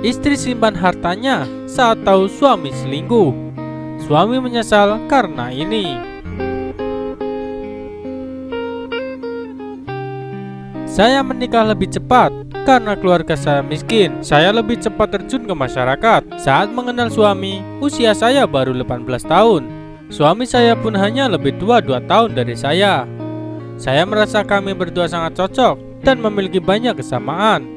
Istri simpan hartanya saat tahu suami selingkuh. Suami menyesal karena ini. Saya menikah lebih cepat karena keluarga saya miskin. Saya lebih cepat terjun ke masyarakat. Saat mengenal suami, usia saya baru 18 tahun. Suami saya pun hanya lebih tua 2 tahun dari saya. Saya merasa kami berdua sangat cocok dan memiliki banyak kesamaan.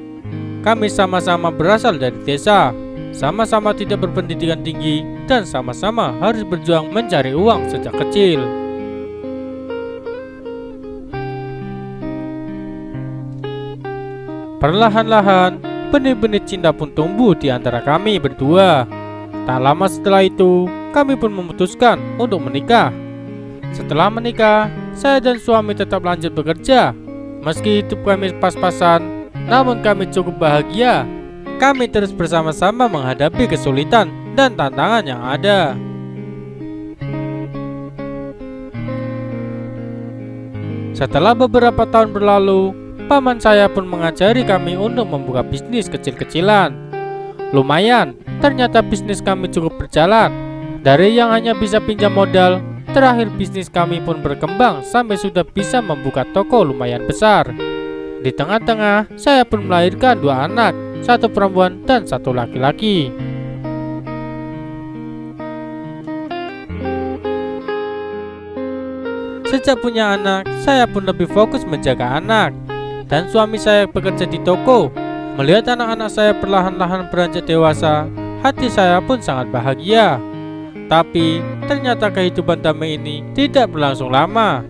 Kami sama-sama berasal dari desa, sama-sama tidak berpendidikan tinggi, dan sama-sama harus berjuang mencari uang sejak kecil. Perlahan-lahan, benih-benih cinta pun tumbuh di antara kami berdua. Tak lama setelah itu, kami pun memutuskan untuk menikah. Setelah menikah, saya dan suami tetap lanjut bekerja. Meski hidup kami pas-pasan, namun kami cukup bahagia. Kami terus bersama-sama menghadapi kesulitan dan tantangan yang ada. Setelah beberapa tahun berlalu, paman saya pun mengajari kami untuk membuka bisnis kecil-kecilan. Lumayan, ternyata bisnis kami cukup berjalan. Dari yang hanya bisa pinjam modal, terakhir bisnis kami pun berkembang sampai sudah bisa membuka toko lumayan besar. Di tengah-tengah, saya pun melahirkan 2 anak, 1 perempuan dan 1 laki-laki. Sejak punya anak, saya pun lebih fokus menjaga anak. Dan suami saya bekerja di toko. Melihat anak-anak saya perlahan-lahan beranjak dewasa, hati saya pun sangat bahagia. Tapi ternyata kehidupan damai ini tidak berlangsung lama.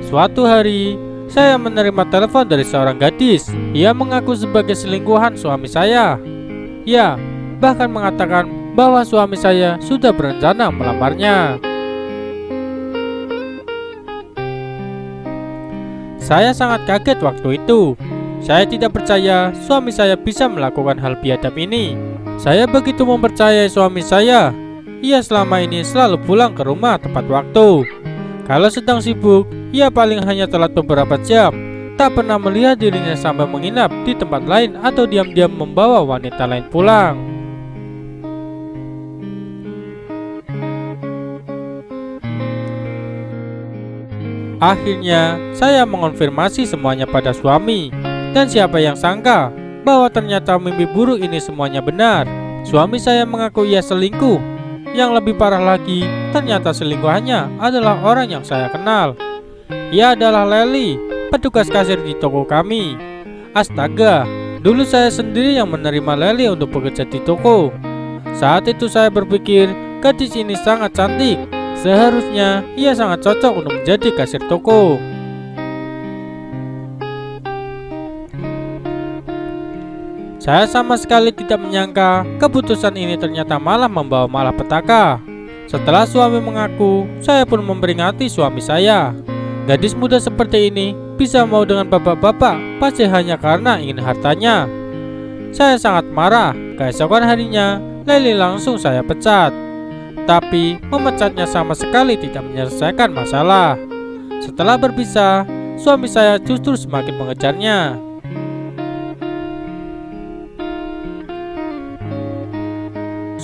Suatu hari, saya menerima telepon dari seorang gadis. Ia mengaku sebagai selingkuhan suami saya. Ya, bahkan mengatakan bahwa suami saya sudah berencana melamarnya. Saya sangat kaget waktu itu. Saya tidak percaya suami saya bisa melakukan hal biadab ini. Saya begitu mempercayai suami saya. Ia selama ini selalu pulang ke rumah tepat waktu. Kalau sedang sibuk, ia paling hanya telat beberapa jam. Tak pernah melihat dirinya sampai menginap di tempat lain atau diam-diam membawa wanita lain pulang. Akhirnya, saya mengonfirmasi semuanya pada suami. Dan siapa yang sangka bahwa ternyata mimpi buruk ini semuanya benar. Suami saya mengaku ia selingkuh. Yang lebih parah lagi, ternyata selingkuhannya adalah orang yang saya kenal. Ia adalah Leli, petugas kasir di toko kami. Astaga, dulu saya sendiri yang menerima Leli untuk bekerja di toko. Saat itu saya berpikir, gadis ini sangat cantik. Seharusnya ia sangat cocok untuk menjadi kasir toko. Saya sama sekali tidak menyangka keputusan ini ternyata malah membawa malapetaka. Setelah suami mengaku, saya pun memperingati suami saya. Gadis muda seperti ini bisa mau dengan bapak-bapak pasti hanya karena ingin hartanya. Saya sangat marah. Keesokan harinya, Leli langsung saya pecat. Tapi memecatnya sama sekali tidak menyelesaikan masalah. Setelah berpisah, suami saya justru semakin mengejarnya.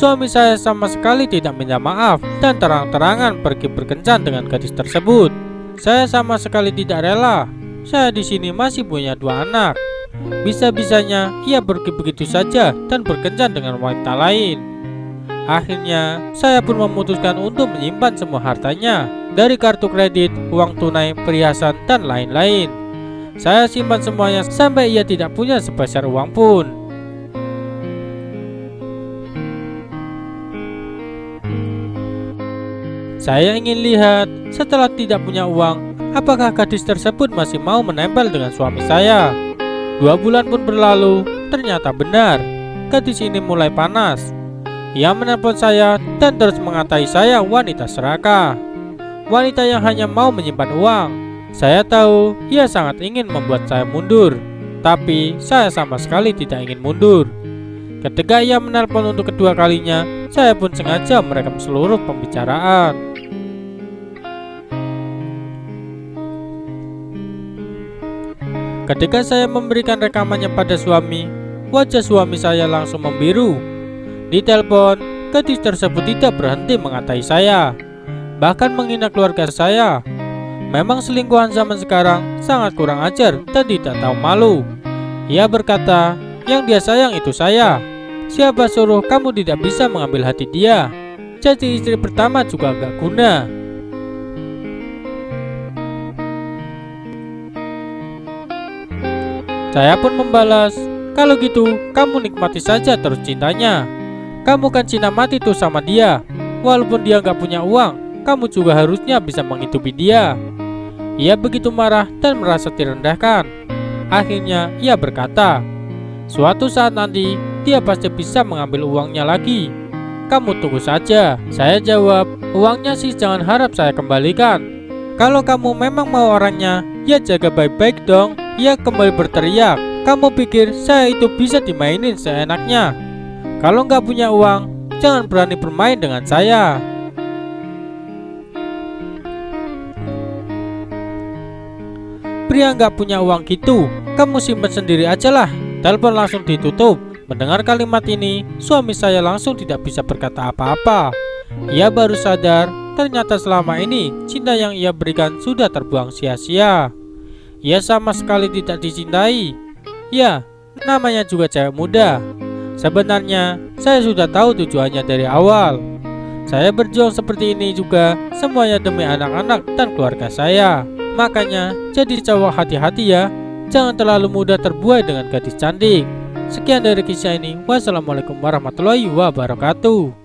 Suami saya sama sekali tidak minta maaf dan terang-terangan pergi berkencan dengan gadis tersebut. Saya sama sekali tidak rela. Saya di sini masih punya 2 anak. Bisa-bisanya ia pergi begitu saja dan berkencan dengan wanita lain. Akhirnya, saya pun memutuskan untuk menyimpan semua hartanya, dari kartu kredit, uang tunai, perhiasan, dan lain-lain. Saya simpan semuanya sampai ia tidak punya sepeser uang pun. Saya ingin lihat, setelah tidak punya uang, apakah gadis tersebut masih mau menempel dengan suami saya. 2 bulan pun berlalu, ternyata benar, gadis ini mulai panas. Ia menelpon saya dan terus mengatai saya wanita serakah, wanita yang hanya mau menyimpan uang. Saya tahu ia sangat ingin membuat saya mundur, tapi saya sama sekali tidak ingin mundur. Ketika ia menelpon untuk kedua kalinya, saya pun sengaja merekam seluruh pembicaraan. Ketika saya memberikan rekamannya pada suami, wajah suami saya langsung membiru. Di telepon, gadis tersebut tidak berhenti mengatai saya, bahkan menghina keluarga saya. Memang selingkuhan zaman sekarang sangat kurang ajar dan tidak tahu malu. Ia berkata, yang dia sayang itu saya. Siapa suruh kamu tidak bisa mengambil hati dia? Jadi istri pertama juga gak guna. Saya pun membalas, kalau gitu kamu nikmati saja terus cintanya. Kamu kan cinta mati tuh sama dia. Walaupun dia gak punya uang, kamu juga harusnya bisa menghidupi dia. Ia begitu marah dan merasa direndahkan. Akhirnya ia berkata, suatu saat nanti dia pasti bisa mengambil uangnya lagi. Kamu tunggu saja. Saya jawab, uangnya sih jangan harap saya kembalikan. Kalau kamu memang mau orangnya, ya jaga baik-baik dong. Ia kembali berteriak, kamu pikir saya itu bisa dimainin seenaknya? Kalau nggak punya uang, jangan berani bermain dengan saya. Pria nggak punya uang gitu, kamu simpan sendiri aja lah. Telepon langsung ditutup. Mendengar kalimat ini, suami saya langsung tidak bisa berkata apa-apa. Ia baru sadar, ternyata selama ini cinta yang ia berikan sudah terbuang sia-sia. Ia sama sekali tidak dicintai. Ya, namanya juga cewek muda. Sebenarnya, saya sudah tahu tujuannya dari awal. Saya berjuang seperti ini juga semuanya demi anak-anak dan keluarga saya. Makanya, jadi cowok hati-hati ya. Jangan terlalu mudah terbuai dengan gadis cantik. Sekian dari kisah ini. Wassalamualaikum warahmatullahi wabarakatuh.